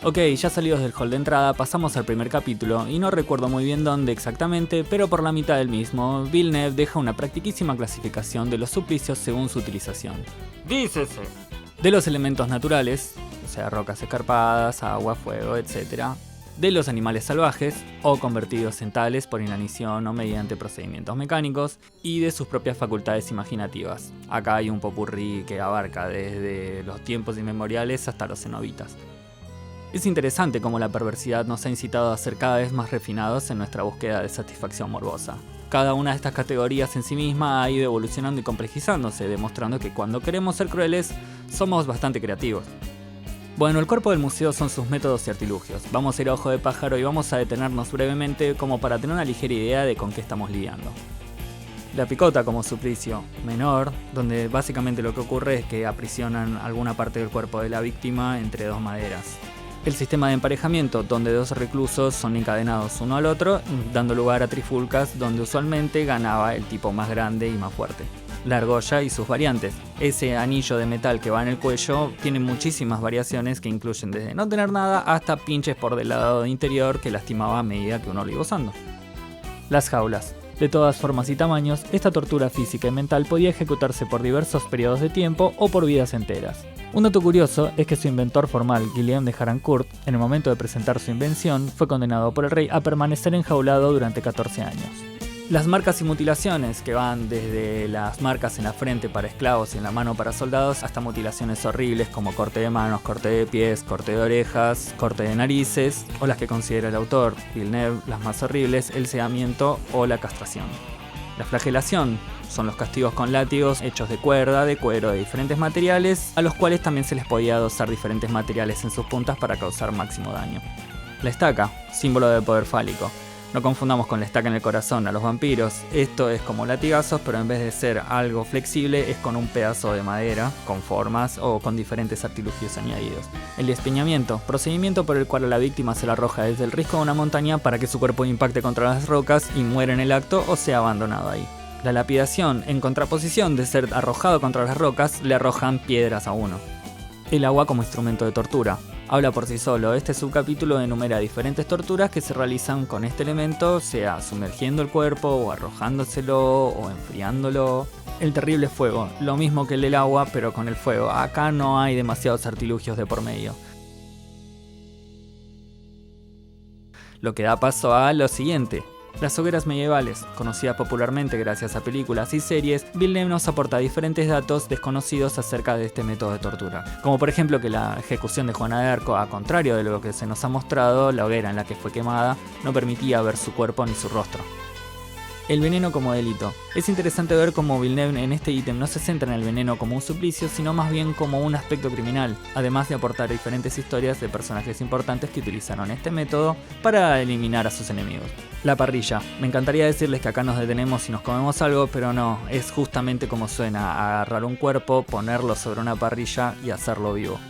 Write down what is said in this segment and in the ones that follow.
Ok, ya salidos del hall de entrada, pasamos al primer capítulo, y no recuerdo muy bien dónde exactamente, pero por la mitad del mismo, Villeneuve deja una practiquísima clasificación de los suplicios según su utilización. Dícese de los elementos naturales, o sea, rocas escarpadas, agua, fuego, etc., de los animales salvajes o convertidos en tales por inanición o mediante procedimientos mecánicos, y de sus propias facultades imaginativas. Acá hay un popurrí que abarca desde los tiempos inmemoriales hasta los cenobitas. Es interesante cómo la perversidad nos ha incitado a ser cada vez más refinados en nuestra búsqueda de satisfacción morbosa. Cada una de estas categorías en sí misma ha ido evolucionando y complejizándose, demostrando que cuando queremos ser crueles, somos bastante creativos. Bueno, el cuerpo del museo son sus métodos y artilugios. Vamos a ir a ojo de pájaro y vamos a detenernos brevemente como para tener una ligera idea de con qué estamos lidiando. La picota como suplicio menor, donde básicamente lo que ocurre es que aprisionan alguna parte del cuerpo de la víctima entre dos maderas. El sistema de emparejamiento, donde dos reclusos son encadenados uno al otro, dando lugar a trifulcas, donde usualmente ganaba el tipo más grande y más fuerte. La argolla y sus variantes. Ese anillo de metal que va en el cuello tiene muchísimas variaciones que incluyen desde no tener nada hasta pinches por del lado interior que lastimaba a medida que uno lo iba usando. Las jaulas. De todas formas y tamaños, esta tortura física y mental podía ejecutarse por diversos periodos de tiempo o por vidas enteras. Un dato curioso es que su inventor formal, Guillaume de Harnoncourt, en el momento de presentar su invención, fue condenado por el rey a permanecer enjaulado durante 14 años. Las marcas y mutilaciones, que van desde las marcas en la frente para esclavos y en la mano para soldados, hasta mutilaciones horribles como corte de manos, corte de pies, corte de orejas, corte de narices, o las que considera el autor, Villeneuve, las más horribles, el sedamiento o la castración. La flagelación son los castigos con látigos hechos de cuerda, de cuero, de diferentes materiales, a los cuales también se les podía adosar diferentes materiales en sus puntas para causar máximo daño. La estaca, símbolo de poder fálico. No confundamos con la estaca en el corazón a los vampiros, esto es como latigazos, pero en vez de ser algo flexible es con un pedazo de madera, con formas o con diferentes artilugios añadidos. El despeñamiento, procedimiento por el cual a la víctima se la arroja desde el risco de una montaña para que su cuerpo impacte contra las rocas y muera en el acto o sea abandonado ahí. La lapidación, en contraposición de ser arrojado contra las rocas, le arrojan piedras a uno. El agua como instrumento de tortura. Habla por sí solo, este subcapítulo enumera diferentes torturas que se realizan con este elemento, sea sumergiendo el cuerpo o arrojándoselo o enfriándolo. El terrible fuego, lo mismo que el del agua pero con el fuego, acá no hay demasiados artilugios de por medio. Lo que da paso a lo siguiente. Las hogueras medievales, conocidas popularmente gracias a películas y series, Villeneuve nos aporta diferentes datos desconocidos acerca de este método de tortura. Como por ejemplo que la ejecución de Juana de Arco, a contrario de lo que se nos ha mostrado, la hoguera en la que fue quemada no permitía ver su cuerpo ni su rostro. El veneno como delito. Es interesante ver cómo Villeneuve en este ítem no se centra en el veneno como un suplicio, sino más bien como un aspecto criminal, además de aportar diferentes historias de personajes importantes que utilizaron este método para eliminar a sus enemigos. La parrilla. Me encantaría decirles que acá nos detenemos y nos comemos algo, pero no, es justamente como suena, agarrar un cuerpo, ponerlo sobre una parrilla y hacerlo vivo.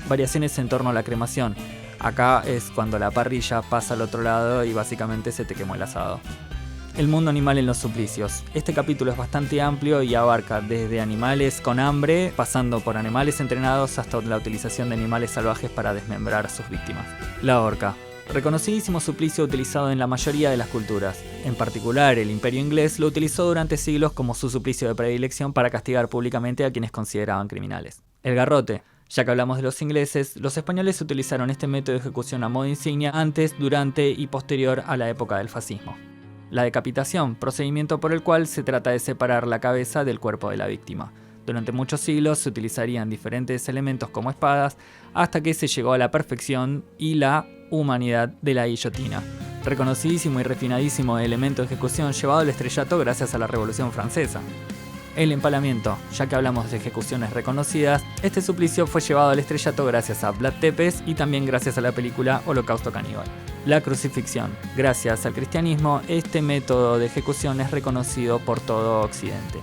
Variaciones en torno a la cremación. Acá es cuando la parrilla pasa al otro lado y básicamente se te quemó el asado. El mundo animal en los suplicios. Este capítulo es bastante amplio y abarca desde animales con hambre, pasando por animales entrenados hasta la utilización de animales salvajes para desmembrar a sus víctimas. La horca. Reconocidísimo suplicio utilizado en la mayoría de las culturas. En particular, el Imperio inglés lo utilizó durante siglos como su suplicio de predilección para castigar públicamente a quienes consideraban criminales. El garrote. Ya que hablamos de los ingleses, los españoles utilizaron este método de ejecución a modo insignia antes, durante y posterior a la época del fascismo. La decapitación, procedimiento por el cual se trata de separar la cabeza del cuerpo de la víctima. Durante muchos siglos se utilizarían diferentes elementos como espadas, hasta que se llegó a la perfección y la humanidad de la guillotina. Reconocidísimo y refinadísimo elemento de ejecución llevado al estrellato gracias a la Revolución Francesa. El empalamiento, ya que hablamos de ejecuciones reconocidas, este suplicio fue llevado al estrellato gracias a Vlad Tepes y también gracias a la película Holocausto Caníbal. La crucifixión. Gracias al cristianismo, este método de ejecución es reconocido por todo Occidente.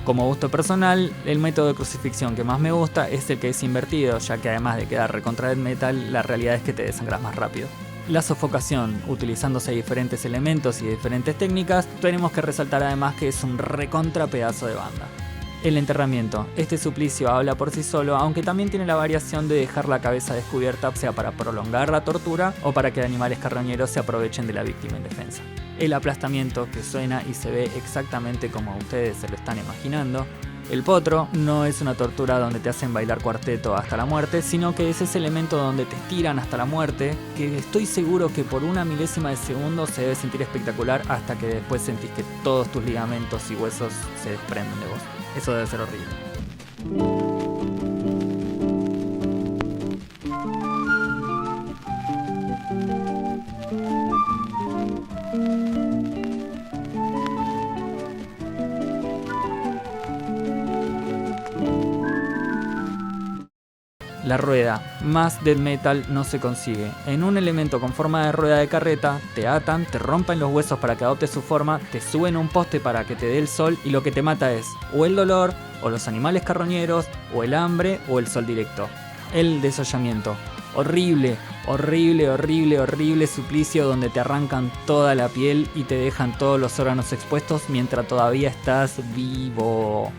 Como gusto personal, el método de crucifixión que más me gusta es el que es invertido, ya que además de quedar recontra death metal, la realidad es que te desangras más rápido. La sofocación, utilizándose diferentes elementos y diferentes técnicas, tenemos que resaltar además que es un recontra pedazo de banda. El enterramiento. Este suplicio habla por sí solo, aunque también tiene la variación de dejar la cabeza descubierta, sea para prolongar la tortura o para que animales carroñeros se aprovechen de la víctima indefensa. El aplastamiento, que suena y se ve exactamente como ustedes se lo están imaginando. El potro no es una tortura donde te hacen bailar cuarteto hasta la muerte, sino que es ese elemento donde te estiran hasta la muerte, que estoy seguro que por una milésima de segundo se debe sentir espectacular hasta que después sentís que todos tus ligamentos y huesos se desprenden de vos. Eso debe ser horrible. La rueda, más death metal no se consigue. En un elemento con forma de rueda de carreta, te atan, te rompen los huesos para que adopte su forma, te suben a un poste para que te dé el sol y lo que te mata es o el dolor, o los animales carroñeros, o el hambre, o el sol directo. El desollamiento. Horrible, horrible, horrible, horrible suplicio donde te arrancan toda la piel y te dejan todos los órganos expuestos mientras todavía estás vivo.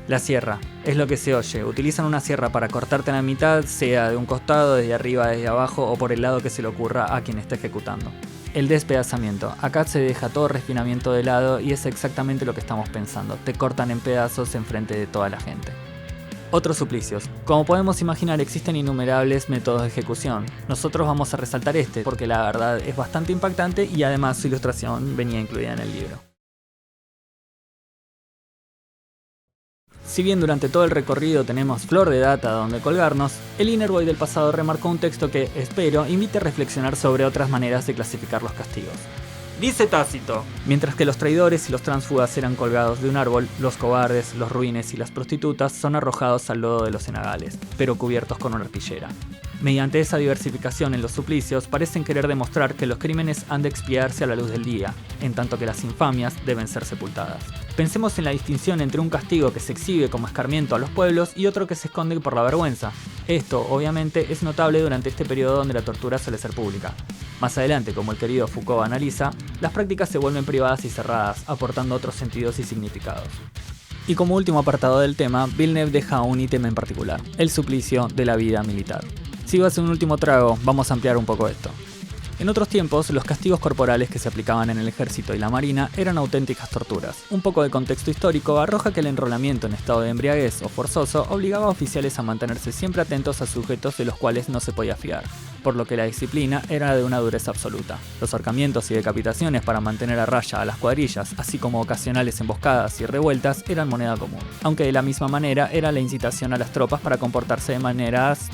La sierra, es lo que se oye. Utilizan una sierra para cortarte en la mitad, sea de un costado, desde arriba, desde abajo o por el lado que se le ocurra a quien está ejecutando. El despedazamiento. Acá se deja todo refinamiento de lado y es exactamente lo que estamos pensando. Te cortan en pedazos enfrente de toda la gente. Otros suplicios. Como podemos imaginar, existen innumerables métodos de ejecución. Nosotros vamos a resaltar este porque la verdad es bastante impactante y además su ilustración venía incluida en el libro. Si bien durante todo el recorrido tenemos flor de data donde colgarnos, el Inner Void del pasado remarcó un texto que, espero, invite a reflexionar sobre otras maneras de clasificar los castigos. Dice Tácito: mientras que los traidores y los tránsfugas eran colgados de un árbol, los cobardes, los ruines y las prostitutas son arrojados al lodo de los cenagales, pero cubiertos con una arpillera. Mediante esa diversificación en los suplicios, parecen querer demostrar que los crímenes han de expiarse a la luz del día, en tanto que las infamias deben ser sepultadas. Pensemos en la distinción entre un castigo que se exhibe como escarmiento a los pueblos y otro que se esconde por la vergüenza. Esto, obviamente, es notable durante este periodo donde la tortura suele ser pública. Más adelante, como el querido Foucault analiza, las prácticas se vuelven privadas y cerradas, aportando otros sentidos y significados. Y como último apartado del tema, Villeneuve deja un ítem en particular: el suplicio de la vida militar. Si va a ser un último trago, vamos a ampliar un poco esto. En otros tiempos, los castigos corporales que se aplicaban en el ejército y la marina eran auténticas torturas. Un poco de contexto histórico arroja que el enrolamiento en estado de embriaguez o forzoso obligaba a oficiales a mantenerse siempre atentos a sujetos de los cuales no se podía fiar, por lo que la disciplina era de una dureza absoluta. Los ahorcamientos y decapitaciones para mantener a raya a las cuadrillas, así como ocasionales emboscadas y revueltas, eran moneda común, aunque de la misma manera era la incitación a las tropas para comportarse de maneras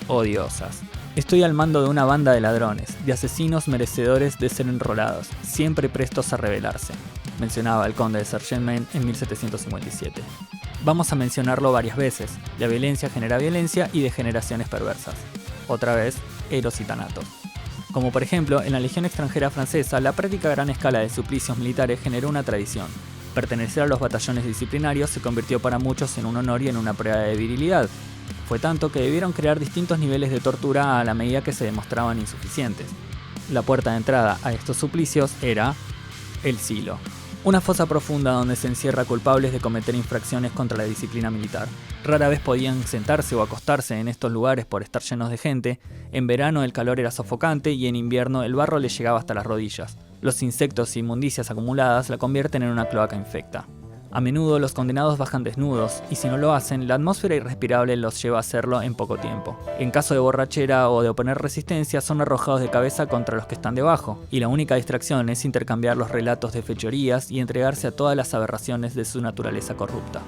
odiosas. Estoy al mando de una banda de ladrones, de asesinos merecedores de ser enrolados, siempre prestos a rebelarse, mencionaba el conde de Saint-Germain en 1757. Vamos a mencionarlo varias veces: la violencia genera violencia y degeneraciones perversas. Otra vez, eros y tanatos. Como por ejemplo, en la Legión extranjera francesa, la práctica a gran escala de suplicios militares generó una tradición. Pertenecer a los batallones disciplinarios se convirtió para muchos en un honor y en una prueba de virilidad. Fue tanto que debieron crear distintos niveles de tortura a la medida que se demostraban insuficientes. La puerta de entrada a estos suplicios era el silo, una fosa profunda donde se encierra culpables de cometer infracciones contra la disciplina militar. Rara vez podían sentarse o acostarse en estos lugares por estar llenos de gente. En verano el calor era sofocante y en invierno el barro les llegaba hasta las rodillas. Los insectos e inmundicias acumuladas la convierten en una cloaca infecta. A menudo los condenados bajan desnudos, y si no lo hacen, la atmósfera irrespirable los lleva a hacerlo en poco tiempo. En caso de borrachera o de oponer resistencia, son arrojados de cabeza contra los que están debajo, y la única distracción es intercambiar los relatos de fechorías y entregarse a todas las aberraciones de su naturaleza corrupta.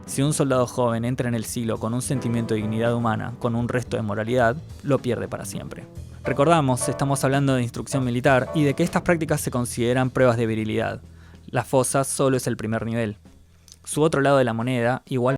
Si un soldado joven entra en el silo con un sentimiento de dignidad humana, con un resto de moralidad, lo pierde para siempre. Recordamos, estamos hablando de instrucción militar y de que estas prácticas se consideran pruebas de virilidad. La fosa solo es el primer nivel. Su otro lado de la moneda, igual